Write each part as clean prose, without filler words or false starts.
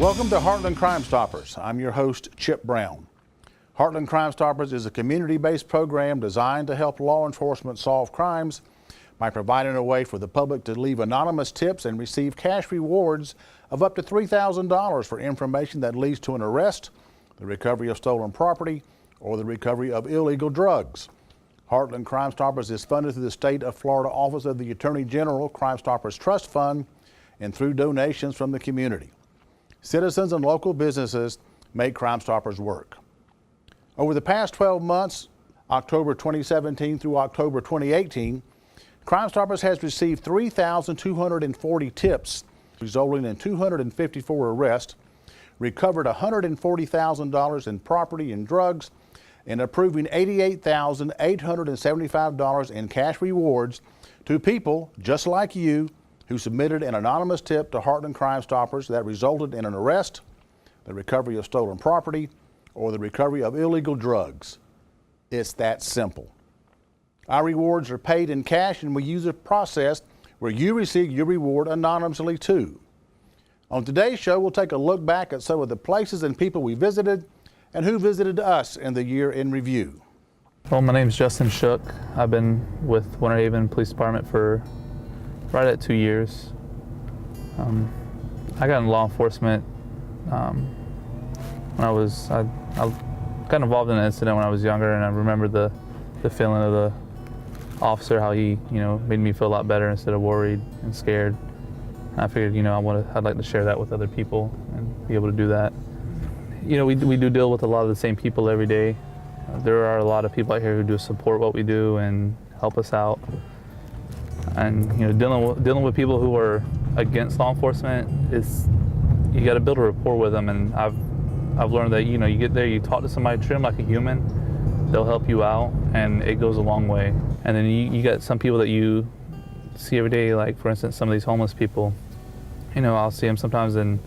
Welcome to Heartland Crime Stoppers. I'm your host, Chip Brown. Heartland Crime Stoppers is a community-based program designed to help law enforcement solve crimes by providing a way for the public to leave anonymous tips and receive cash rewards of up to $3,000 for information that leads to an arrest, the recovery of stolen property, or the recovery of illegal drugs. Heartland Crime Stoppers is funded through the State of Florida Office of the Attorney General Crime Stoppers Trust Fund and through donations from the community. Citizens and local businesses make Crime Stoppers work. Over the past 12 months, October 2017 through October 2018, Crime Stoppers has received 3,240 tips, resulting in 254 arrests, recovered $140,000 in property and drugs, and approving $88,875 in cash rewards to people just like you who submitted an anonymous tip to Heartland Crime Stoppers that resulted in an arrest, the recovery of stolen property, or the recovery of illegal drugs. It's that simple. Our rewards are paid in cash, and we use a process where you receive your reward anonymously too. On today's show, we'll take a look back at some of the places and people we visited and who visited us in the year in review. Well, my name's Justin Shook. I've been with Winter Haven Police Department for right at 2 years. I got in law enforcement when I got involved in an incident when I was younger, and I remember the feeling of the officer, how he made me feel a lot better instead of worried and scared. And I figured I'd like to share that with other people and be able to do that. We do deal with a lot of the same people every day. There are a lot of people out here who do support what we do and help us out. And dealing with people who are against law enforcement you got to build a rapport with them. And I've learned that you get there, you talk to somebody, treat them like a human, they'll help you out, and it goes a long way. And then you got some people that you see every day, like for instance some of these homeless people. I'll see them sometimes and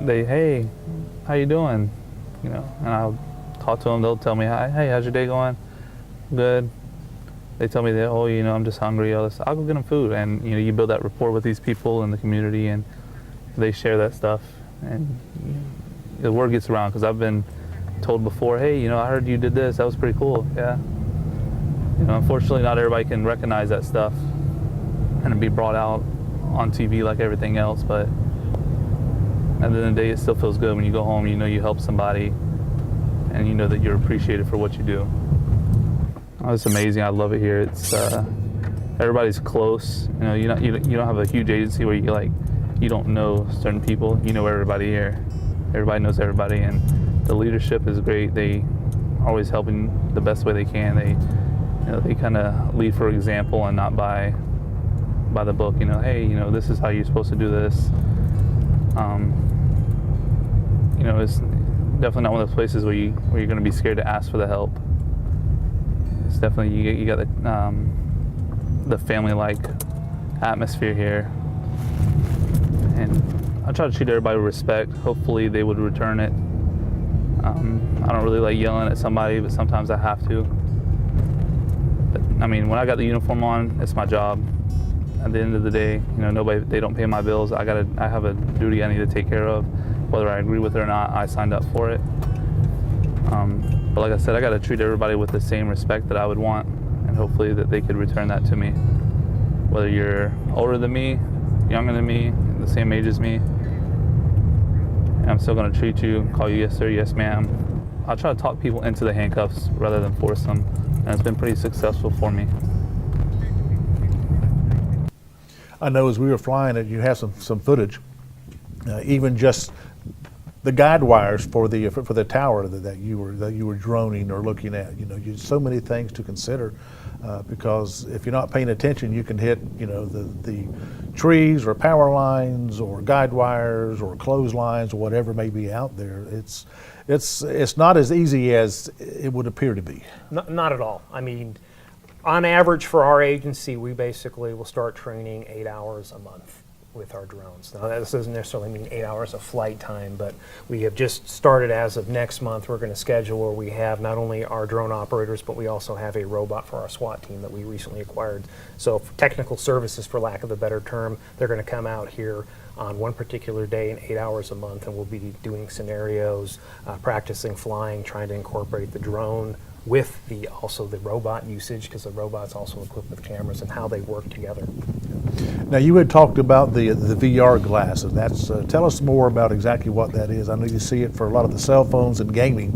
hey, how you doing? And I'll talk to them. They'll tell me, hey, how's your day going? Good. They tell me that, I'm just hungry, all this. I'll go get them food. And you build that rapport with these people in the community, and they share that stuff, and the word gets around. Because I've been told before, hey, I heard you did this, that was pretty cool. Yeah. Unfortunately not everybody can recognize that stuff and be brought out on TV like everything else, but at the end of the day it still feels good when you go home, you help somebody, and you know that you're appreciated for what you do. Oh, it's amazing. I love it here. It's everybody's close. You don't have a huge agency where you don't know certain people. You know everybody here. Everybody knows everybody, and the leadership is great. They always helping the best way they can. They kind of lead for example and not by the book. Hey, this is how you're supposed to do this. It's definitely not one of those places where you're going to be scared to ask for the help. It's definitely you got the family-like atmosphere here, and I try to treat everybody with respect. Hopefully they would return it. I don't really like yelling at somebody, but sometimes I have to. But, when I got the uniform on, it's my job. At the end of the day, they don't pay my bills. I have a duty I need to take care of, whether I agree with it or not. I signed up for it. But like I said, I got to treat everybody with the same respect that I would want, and hopefully that they could return that to me. Whether you're older than me, younger than me, the same age as me, and I'm still going to treat you, call you yes sir, yes ma'am. I'll try to talk people into the handcuffs rather than force them, and it's been pretty successful for me. I know as we were flying it, you have some footage, even just the guide wires for the tower that you were droning or looking at. So many things to consider, because if you're not paying attention, you can hit the trees or power lines or guide wires or clotheslines or whatever may be out there. It's not as easy as it would appear to be. Not at all. On average for our agency, we basically will start training 8 hours a month with our drones. Now, this doesn't necessarily mean 8 hours of flight time, but we have just started as of next month. We're going to schedule where we have not only our drone operators, but we also have a robot for our SWAT team that we recently acquired. So for technical services, for lack of a better term, they're going to come out here on one particular day and 8 hours a month, and we'll be doing scenarios, practicing flying, trying to incorporate the drone with also the robot usage, because the robot's also equipped with cameras, and how they work together. Now, you had talked about the VR glasses. That's tell us more about exactly what that is. I know you see it for a lot of the cell phones and gaming.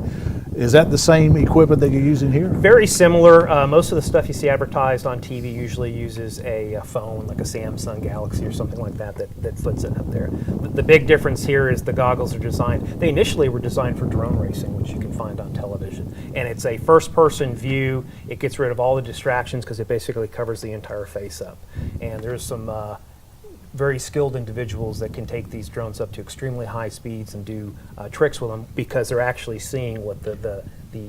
Is that the same equipment that you're using here? Very similar. Most of the stuff you see advertised on TV usually uses a phone, like a Samsung Galaxy or something like that fits it up there. The big difference here is the goggles are designed. They initially were designed for drone racing, which you can find on television, and it's a first-person view. It gets rid of all the distractions because it basically covers the entire face up. And there's some very skilled individuals that can take these drones up to extremely high speeds and do tricks with them, because they're actually seeing what the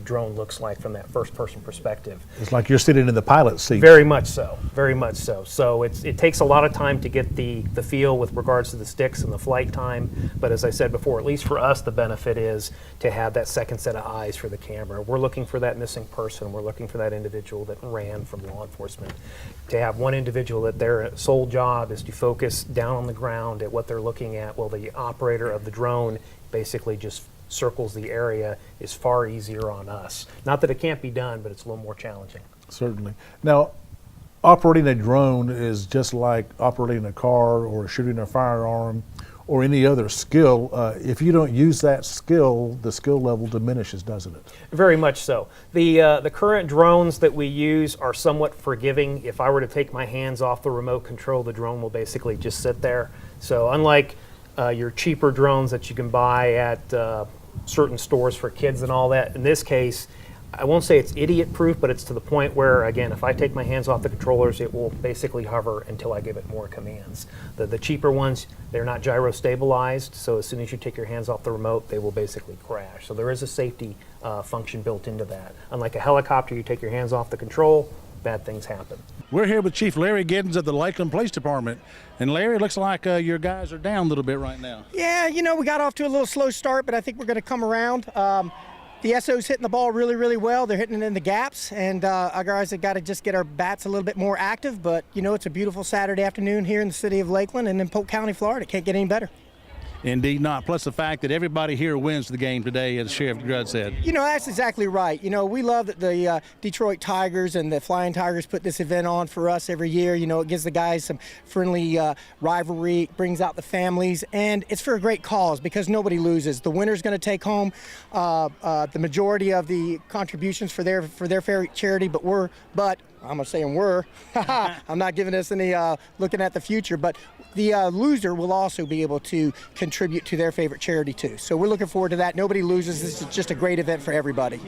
drone looks like from that first-person perspective. It's like you're sitting in the pilot's seat. Very much so, very much so. So it takes a lot of time to get the feel with regards to the sticks and the flight time, but as I said before, at least for us, the benefit is to have that second set of eyes for the camera. We're looking for that missing person. We're looking for that individual that ran from law enforcement. To have one individual that their sole job is to focus down on the ground at what they're looking at, while the operator of the drone basically just circles the area, is far easier on us. Not that it can't be done, but it's a little more challenging. Certainly. Now, operating a drone is just like operating a car or shooting a firearm or any other skill. If you don't use that skill, the skill level diminishes, doesn't it? Very much so. The current drones that we use are somewhat forgiving. If I were to take my hands off the remote control, the drone will basically just sit there. So unlike your cheaper drones that you can buy at certain stores for kids and all that, in this case, I won't say it's idiot proof, but it's to the point where, again, if I take my hands off the controllers, it will basically hover until I give it more commands. The cheaper ones, they're not gyro stabilized, so as soon as you take your hands off the remote, they will basically crash. So there is a safety function built into that. Unlike a helicopter, you take your hands off the control, bad things happen. We're here with Chief Larry Giddens of the Lakeland Police Department. And Larry, it looks like your guys are down a little bit right now. Yeah, you know, we got off to a little slow start, but I think we're going to come around. The SO's hitting the ball really, really well. They're hitting it in the gaps, and our guys have got to just get our bats a little bit more active. But, you know, it's a beautiful Saturday afternoon here in the city of Lakeland and in Polk County, Florida. Can't get any better. Indeed not. Plus the fact that everybody here wins the game today, as Sheriff Grudd said. You know, that's exactly right. You know, we love that the Detroit Tigers and the Flying Tigers put this event on for us every year. You know, it gives the guys some friendly rivalry, brings out the families, and it's for a great cause because nobody loses. The winner's going to take home the majority of the contributions for their favorite charity, but I'm not saying we're. I'm not giving us any looking at the future, but the loser will also be able to contribute to their favorite charity too. So we're looking forward to that. Nobody loses. This is just a great event for everybody.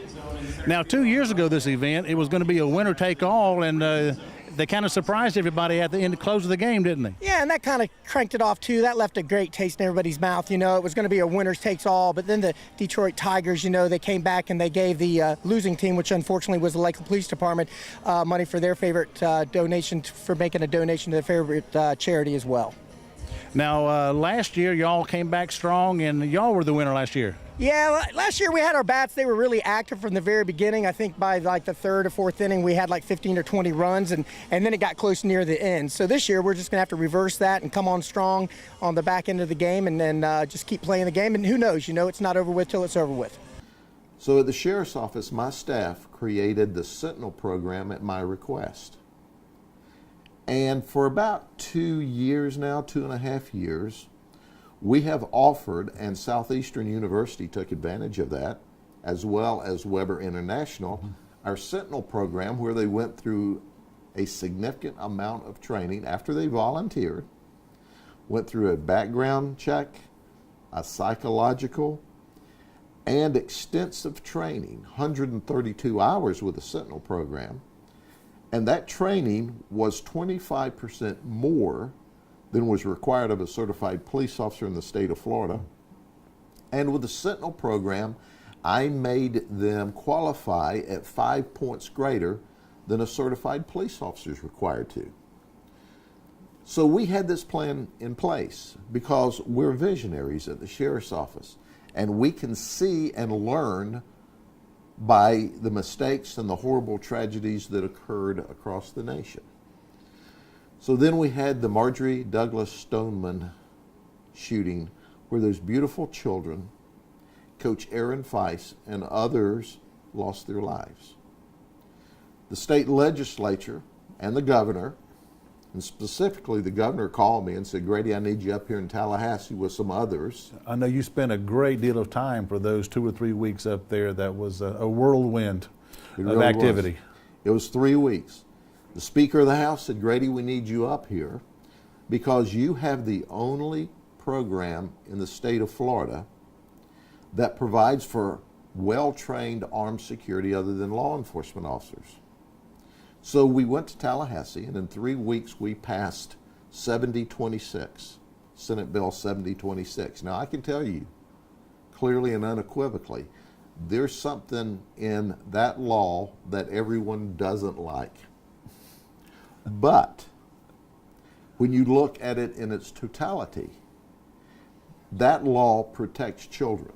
Now, 2 years ago, this event, it was going to be a winner-take-all, and they kind of surprised everybody at the end, close of the game, didn't they? Yeah, and that kind of cranked it off too. That left a great taste in everybody's mouth. You know, it was going to be a winners takes all, but then the Detroit Tigers, you know, they came back and they gave the losing team, which unfortunately was the Lakeland Police Department, money for their favorite donation, for making a donation to their favorite charity as well. Now, last year, y'all came back strong, and y'all were the winner last year. Yeah, last year we had our bats. They were really active from the very beginning. I think by like the third or fourth inning, we had like 15 or 20 runs, and then it got close near the end. So this year, we're just going to have to reverse that and come on strong on the back end of the game, and then just keep playing the game. And who knows, you know, it's not over with till it's over with. So at the Sheriff's Office, my staff created the Sentinel program at my request. And for about 2 years now, 2.5 years, we have offered, and Southeastern University took advantage of that, as well as Weber International, our Sentinel program, where they went through a significant amount of training after they volunteered, went through a background check, a psychological, and extensive training, 132 hours with the Sentinel program. And that training was 25% more than was required of a certified police officer in the state of Florida. And with the Sentinel program, I made them qualify at 5 points greater than a certified police officer is required to. So we had this plan in place because we're visionaries at the Sheriff's Office, and we can see and learn by the mistakes and the horrible tragedies that occurred across the nation. So then we had the Marjorie Douglas Stoneman shooting where those beautiful children, Coach Aaron Feist and others, lost their lives. The state legislature and the governor, and specifically the governor, called me and said, Grady, I need you up here in Tallahassee with some others. I know you spent a great deal of time for those 2 or 3 weeks up there. That was a whirlwind It of really activity. was. It was 3 weeks. The Speaker of the House said, Grady, we need you up here because you have the only program in the state of Florida that provides for well-trained armed security other than law enforcement officers. So we went to Tallahassee, and in 3 weeks we passed 7026, Senate Bill 7026. Now I can tell you clearly and unequivocally, there's something in that law that everyone doesn't like. But when you look at it in its totality, that law protects children.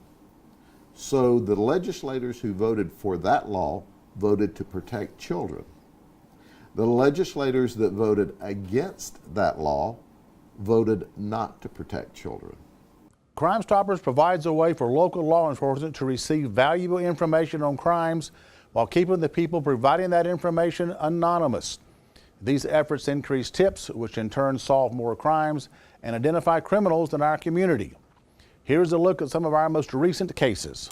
So the legislators who voted for that law voted to protect children. The legislators that voted against that law voted not to protect children. Crime Stoppers provides a way for local law enforcement to receive valuable information on crimes while keeping the people providing that information anonymous. These efforts increase tips, which in turn solve more crimes and identify criminals in our community. Here's a look at some of our most recent cases.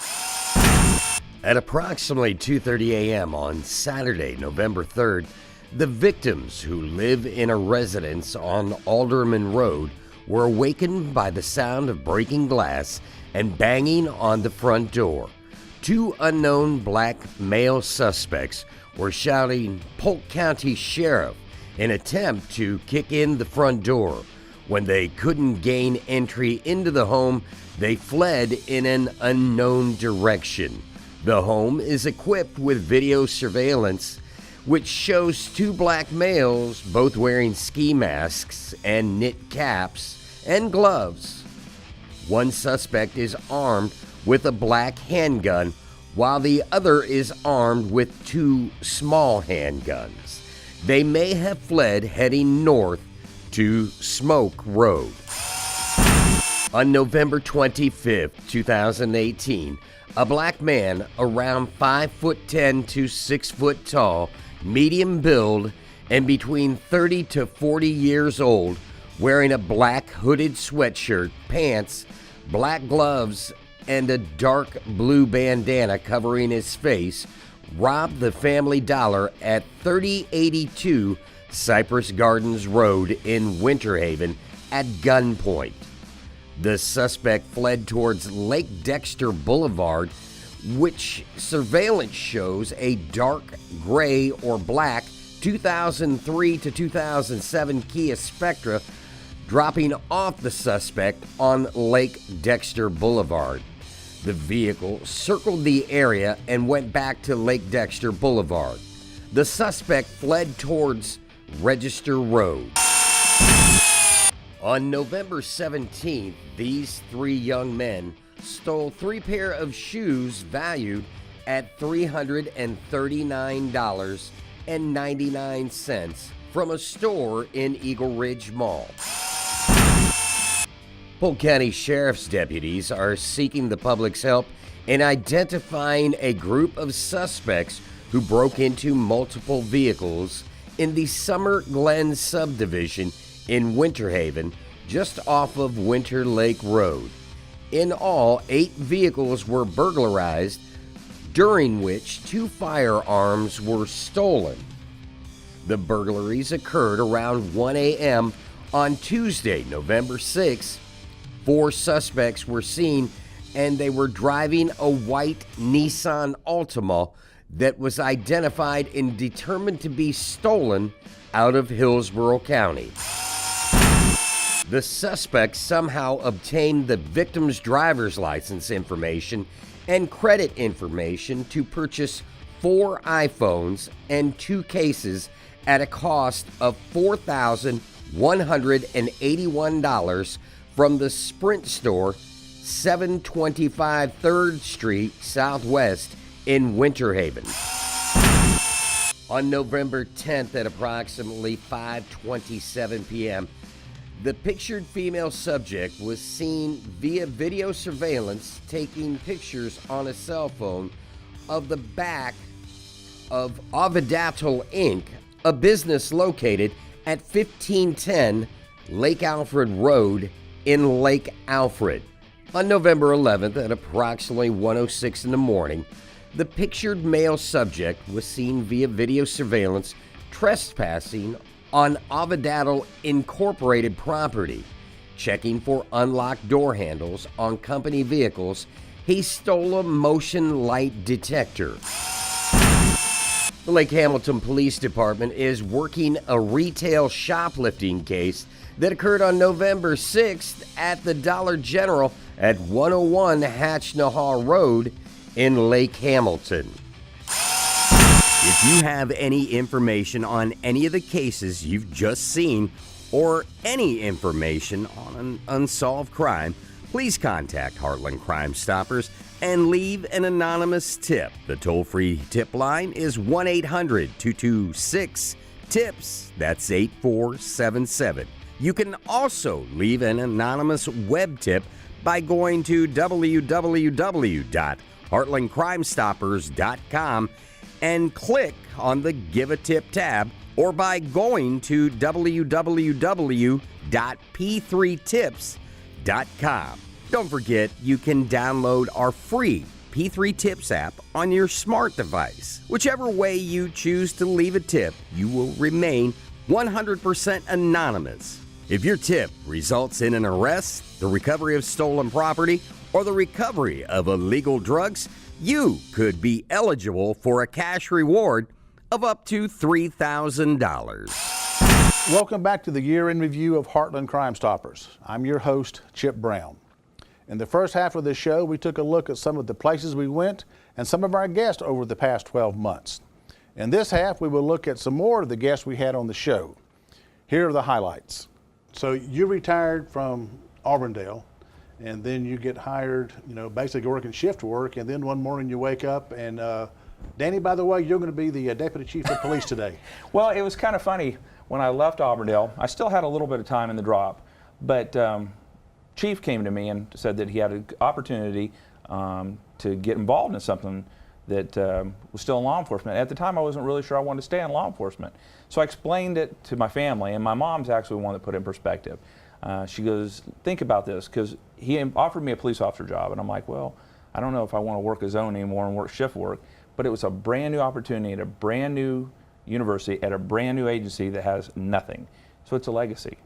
At approximately 2:30 a.m. on Saturday, November 3rd, the victims who live in a residence on Alderman Road were awakened by the sound of breaking glass and banging on the front door. 2 unknown black male suspects were shouting Polk County Sheriff in an attempt to kick in the front door. When they couldn't gain entry into the home, they fled in an unknown direction. The home is equipped with video surveillance, which shows 2 black males, both wearing ski masks and knit caps and gloves. One suspect is armed with a black handgun, while the other is armed with 2 small handguns. They may have fled heading north to Smoke Road. On November 25th, 2018, a black man around 5'10" to 6 foot tall, medium build, and between 30 to 40 years old, wearing a black hooded sweatshirt, pants, black gloves, and a dark blue bandana covering his face, robbed the Family Dollar at 3082 Cypress Gardens Road in Winter Haven at gunpoint. The suspect fled towards Lake Dexter Boulevard, which surveillance shows a dark gray or black 2003 to 2007 Kia Spectra dropping off the suspect on Lake Dexter Boulevard. The vehicle circled the area and went back to Lake Dexter Boulevard. The suspect fled towards Register Road. On November 17th, these 3 young men stole 3 pair of shoes valued at $339.99 from a store in Eagle Ridge Mall. Polk County Sheriff's deputies are seeking the public's help in identifying a group of suspects who broke into multiple vehicles in the Summer Glen subdivision in Winter Haven, just off of Winter Lake Road. In all, 8 vehicles were burglarized, during which 2 firearms were stolen. The burglaries occurred around 1 a.m. on Tuesday, November 6th. 4 suspects were seen, and they were driving a white Nissan Altima that was identified and determined to be stolen out of Hillsborough County. The suspects somehow obtained the victim's driver's license information and credit information to purchase 4 iPhones and 2 cases at a cost of $4,181 from the Sprint store, 725 3rd Street Southwest in Winter Haven. On November 10th at approximately 5:27 p.m., The pictured female subject was seen via video surveillance taking pictures on a cell phone of the back of Ovidatal Inc., a business located at 1510 Lake Alfred Road in Lake Alfred. On November 11th at approximately 1:06 in the morning, the pictured male subject was seen via video surveillance trespassing on Ovidatal Incorporated property. Checking for unlocked door handles on company vehicles, he stole a motion light detector. The Lake Hamilton Police Department is working a retail shoplifting case that occurred on November 6th at the Dollar General at 101 Hatch-Nahar Road in Lake Hamilton. If you have any information on any of the cases you've just seen or any information on an unsolved crime, please contact Heartland Crime Stoppers and leave an anonymous tip. The toll-free tip line is 1-800-226-TIPS. That's 8477. You can also leave an anonymous web tip by going to www.heartlandcrimestoppers.com and click on the Give a Tip tab, or by going to www.p3tips.com. Don't forget, you can download our free P3 Tips app on your smart device. Whichever way you choose to leave a tip, you will remain 100% anonymous. If your tip results in an arrest, the recovery of stolen property, or the recovery of illegal drugs, you could be eligible for a cash reward of up to $3,000. Welcome back to the year in review of Heartland Crime Stoppers. I'm your host, Chip Brown. In the first half of the show, we took a look at some of the places we went and some of our guests over the past 12 months. In this half, we will look at some more of the guests we had on the show. Here are the highlights. So you retired from Auburndale, and then you get hired, basically working shift work, and then one morning you wake up and, Danny, by the way, you're going to be the Deputy Chief of Police today. Well, it was kind of funny. When I left Auburndale, I still had a little bit of time in the drop, but Chief came to me and said that he had an opportunity to get involved in something that was still in law enforcement. At the time, I wasn't really sure I wanted to stay in law enforcement. So I explained it to my family, and my mom's actually the one that put it in perspective. She goes, think about this, because he offered me a police officer job, and I'm like, well, I don't know if I want to work a zone anymore and work shift work, but it was a brand new opportunity at a brand new university, at a brand new agency that has nothing. So it's a legacy.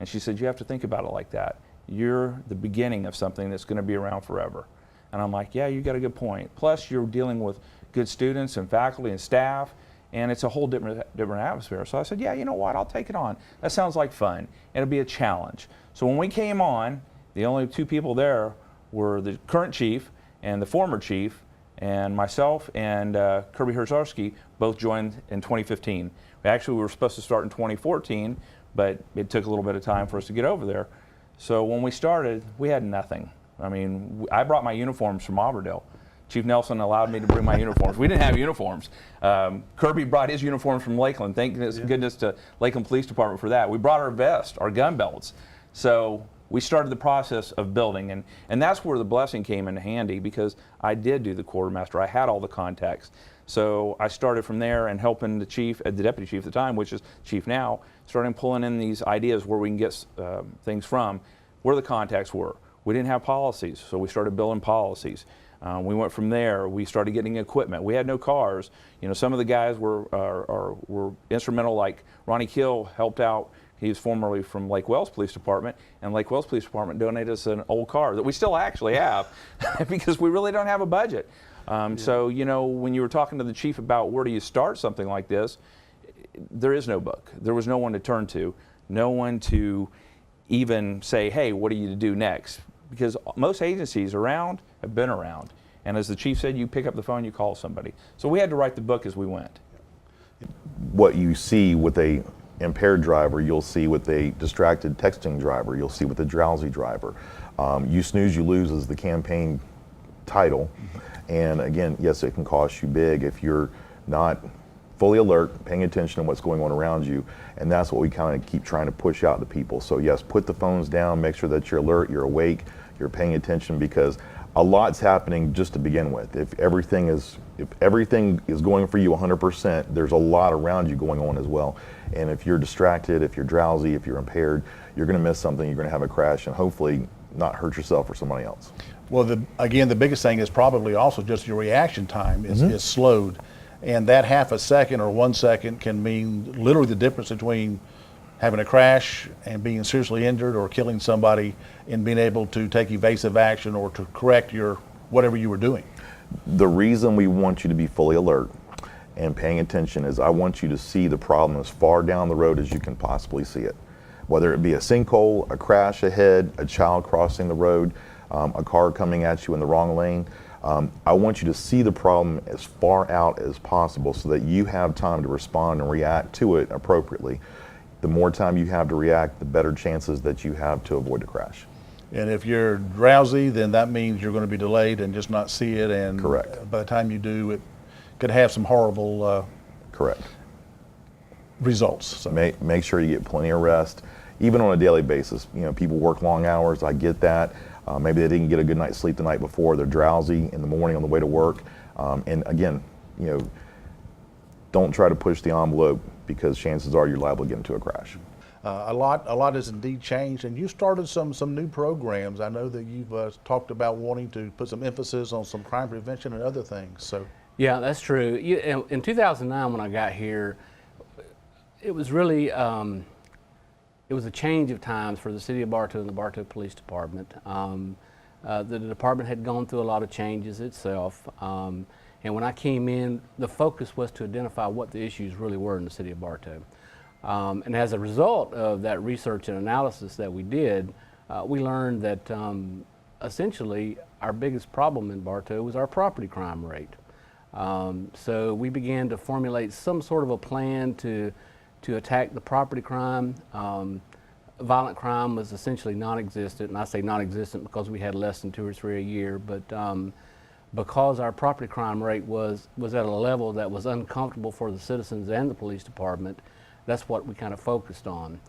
And she said, you have to think about it like that. You're the beginning of something that's going to be around forever. And I'm like, yeah, you got a good point. Plus, you're dealing with good students and faculty and staff, and it's a whole different atmosphere. So I said, yeah, you know what, I'll take it on. That sounds like fun. It'll be a challenge. So when we came on, the only two people there were the current chief and the former chief, and myself and Kirby Herzarski both joined in 2015. We were supposed to start in 2014, but it took a little bit of time for us to get over there. So when we started, we had nothing. I mean, I brought my uniforms from Auburndale. Chief Nelson allowed me to bring my uniforms. We didn't have uniforms. Kirby brought his uniforms from Lakeland. Thank goodness to Lakeland Police Department for that. We brought our vests, our gun belts. So we started the process of building, and that's where the blessing came in handy, because I did do the quartermaster. I had all the contacts. So I started from there and helping the chief, the deputy chief at the time, which is chief now, starting pulling in these ideas where we can get things from, where the contacts were. We didn't have policies, so we started building policies. We went from there. We started getting equipment. We had no cars. Some of the guys were instrumental, like Ronnie Kill helped out. He was formerly from Lake Wells Police Department, and Lake Wells Police Department donated us an old car that we still actually have because we really don't have a budget. So, when you were talking to the chief about where do you start something like this, there is no book. There was no one to turn to, no one to even say, hey, what do you do next? Because most agencies around have been around. And as the chief said, you pick up the phone, you call somebody. So we had to write the book as we went. What you see with a impaired driver, you'll see with a distracted texting driver, you'll see with a drowsy driver. You snooze, you lose is the campaign title. And again, yes, it can cost you big if you're not fully alert, paying attention to what's going on around you, and that's what we kind of keep trying to push out to people. So yes, put the phones down, make sure that you're alert, you're awake, you're paying attention, because a lot's happening just to begin with. If everything is going for you 100%, there's a lot around you going on as well. And if you're distracted, if you're drowsy, if you're impaired, you're going to miss something, you're going to have a crash, and hopefully not hurt yourself or somebody else. Well, again, the biggest thing is probably also just your reaction time is slowed. And that half a second or 1 second can mean literally the difference between having a crash and being seriously injured, or killing somebody, and being able to take evasive action or to correct whatever you were doing. The reason we want you to be fully alert and paying attention is I want you to see the problem as far down the road as you can possibly see it. Whether it be a sinkhole, a crash ahead, a child crossing the road, a car coming at you in the wrong lane. I want you to see the problem as far out as possible so that you have time to respond and react to it appropriately. The more time you have to react, the better chances that you have to avoid a crash. And if you're drowsy, then that means you're going to be delayed and just not see it. And Correct. By the time you do, it could have some horrible Correct. results. So. Make sure you get plenty of rest, even on a daily basis. You know, people work long hours. I get that. Maybe they didn't get a good night's sleep the night before. They're drowsy in the morning on the way to work. And again, you know, don't try to push the envelope, because chances are you're liable to get into a crash. A lot has indeed changed, and you started some new programs. I know that you've talked about wanting to put some emphasis on some crime prevention and other things. So. Yeah, that's true. In 2009, when I got here, it was really it was a change of times for the city of Bartow and the Bartow Police Department. The department had gone through a lot of changes itself, and when I came in, the focus was to identify what the issues really were in the city of Bartow. And as a result of that research and analysis that we did, we learned that essentially our biggest problem in Bartow was our property crime rate. So we began to formulate some sort of a plan to attack the property crime. Violent crime was essentially non-existent, and I say non-existent because we had less than 2 or 3 a year, but because our property crime rate was at a level that was uncomfortable for the citizens and the police department, that's what we kind of focused on.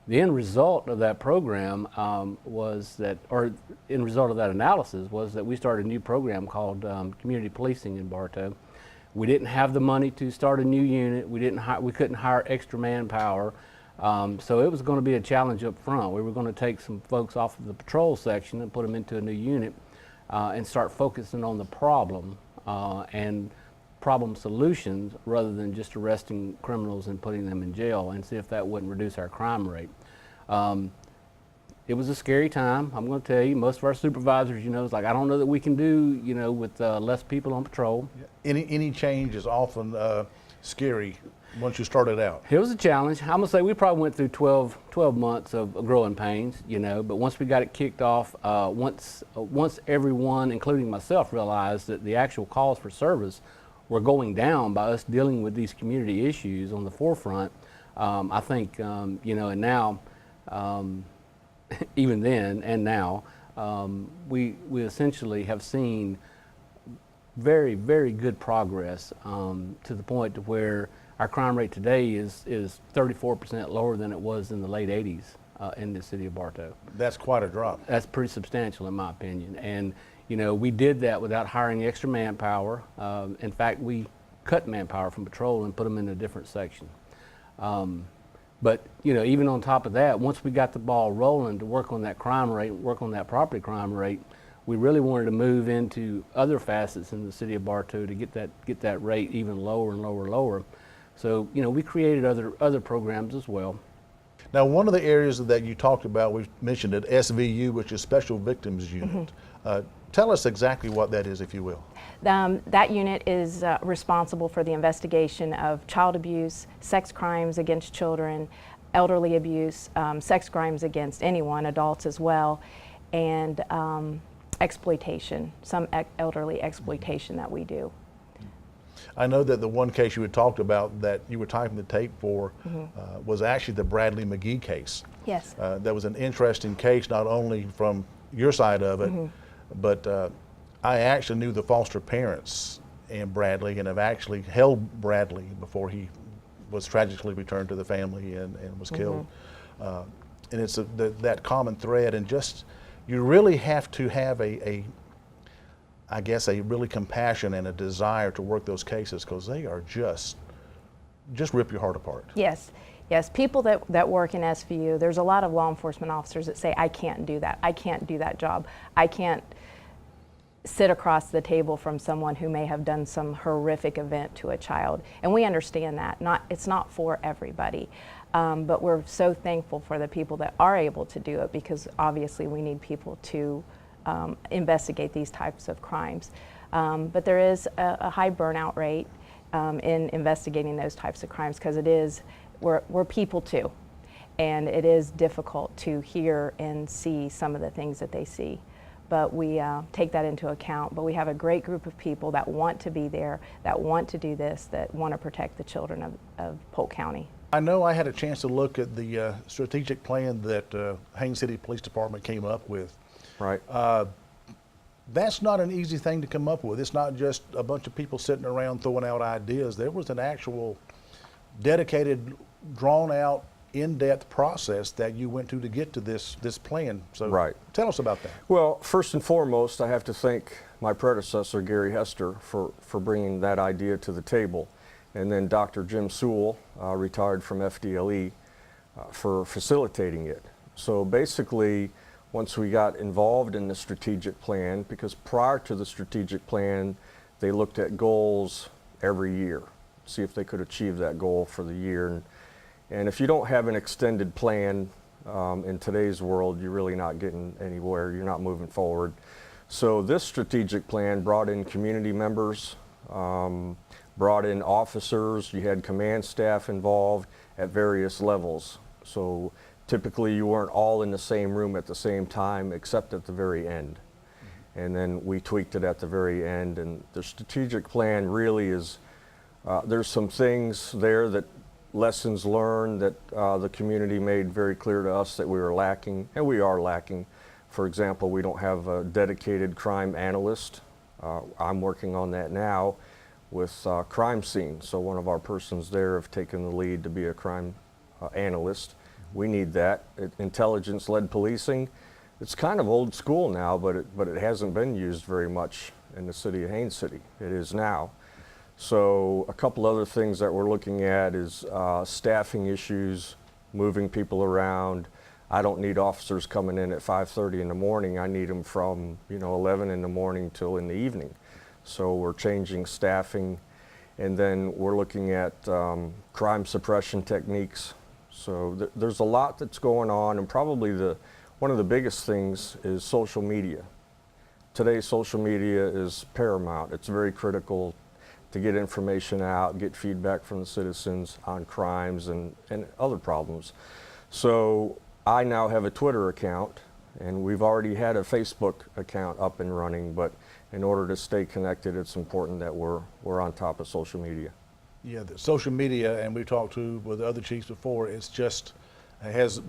The end result of that program end result of that analysis was that we started a new program called community policing in Bartow. We didn't have the money to start a new unit. We couldn't hire extra manpower. So it was going to be a challenge up front. We were going to take some folks off of the patrol section and put them into a new unit and start focusing on the problem and problem solutions rather than just arresting criminals and putting them in jail, and see if that wouldn't reduce our crime rate. It was a scary time, I'm going to tell you. Most of our supervisors, it's like, I don't know that we can do, with less people on patrol. Any change is often scary once you start it out. It was a challenge. I'm going to say we probably went through 12 months of growing pains, but once we got it kicked off, once everyone, including myself, realized that the actual calls for service were going down by us dealing with these community issues on the forefront, I think, and now, even then and now, we essentially have seen very, very good progress to the point to where our crime rate today is 34% lower than it was in the late 80s in the city of Bartow. That's quite a drop. That's pretty substantial in my opinion. And we did that without hiring extra manpower. In fact, we cut manpower from patrol and put them in a different section. But even on top of that, once we got the ball rolling to work on that crime rate, work on that property crime rate, we really wanted to move into other facets in the city of Bartow to get that rate even lower and lower. So we created other programs as well. Now, one of the areas that you talked about, we mentioned it, SVU, which is Special Victims Unit. Tell us exactly what that is, if you will. That unit is responsible for the investigation of child abuse, sex crimes against children, elderly abuse, sex crimes against anyone, adults as well, and exploitation, some elderly exploitation that we do. I know that the one case you had talked about that you were typing the tape for was actually the Bradley McGee case. Yes. That was an interesting case, not only from your side of it, but I actually knew the foster parents and Bradley, and have actually held Bradley before he was tragically returned to the family and was killed. And it's that common thread, and just you really have to have I guess a really compassion and a desire to work those cases, because they are just rip your heart apart. Yes. Yes, people that work in SVU, there's a lot of law enforcement officers that say, I can't do that. I can't do that job. I can't sit across the table from someone who may have done some horrific event to a child. And we understand that. It's not for everybody. But we're so thankful for the people that are able to do it, because obviously we need people to investigate these types of crimes. But there is a high burnout rate in investigating those types of crimes, because we're people too, and it is difficult to hear and see some of the things that they see. But we take that into account. But we have a great group of people that want to be there, that want to do this, that want to protect the children of Polk County. I know I had a chance to look at the strategic plan that Haines City Police Department came up with. Right. That's not an easy thing to come up with. It's not just a bunch of people sitting around throwing out ideas. There was an actual dedicated, drawn out, in-depth process that you went to get to this plan. So Right. Tell us about that. Well, first and foremost, I have to thank my predecessor, Gary Hester, for bringing that idea to the table. And then Dr. Jim Sewell, retired from FDLE, for facilitating it. So basically, once we got involved in the strategic plan, because prior to the strategic plan, they looked at goals every year, see if they could achieve that goal for the year. And if you don't have an extended plan in today's world, you're really not getting anywhere, you're not moving forward. So this strategic plan brought in community members, brought in officers, you had command staff involved at various levels. So typically you weren't all in the same room at the same time, except at the very end. And then we tweaked it at the very end, and the strategic plan really is, there's some things there that lessons learned that the community made very clear to us that we were lacking, and we are lacking. For example, we don't have a dedicated crime analyst. I'm working on that now with crime scene. So one of our persons there have taken the lead to be a crime analyst. We need that. Intelligence-led policing, it's kind of old school now, but it hasn't been used very much in the city of Haines City. It is now. So a couple other things that we're looking at is staffing issues, moving people around. I don't need officers coming in at 5:30 in the morning. I need them from 11 in the morning till in the evening. So we're changing staffing, and then we're looking at crime suppression techniques. So there's a lot that's going on, and probably one of the biggest things is social media. Today, social media is paramount. It's very critical to get information out, get feedback from the citizens on crimes and other problems. So I now have a Twitter account, and we've already had a Facebook account up and running, but in order to stay connected, it's important that we're on top of social media. Yeah, the social media, and we've talked with other chiefs before, it has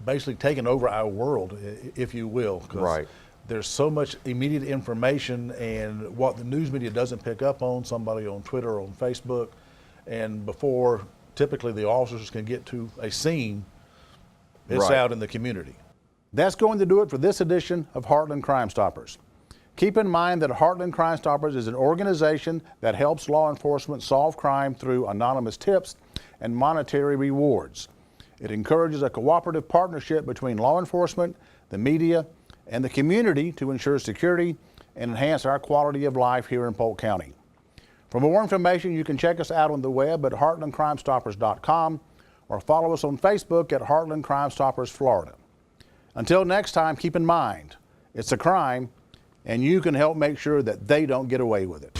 basically taken over our world, if you will. 'Cause right. There's so much immediate information, and what the news media doesn't pick up on, somebody on Twitter or on Facebook, and before typically the officers can get to a scene, it's Right. out in the community. That's going to do it for this edition of Heartland Crime Stoppers. Keep in mind that Heartland Crime Stoppers is an organization that helps law enforcement solve crime through anonymous tips and monetary rewards. It encourages a cooperative partnership between law enforcement, the media, and the community to ensure security and enhance our quality of life here in Polk County. For more information, you can check us out on the web at heartlandcrimestoppers.com or follow us on Facebook at Heartland Crime Stoppers Florida. Until next time, keep in mind, it's a crime, and you can help make sure that they don't get away with it.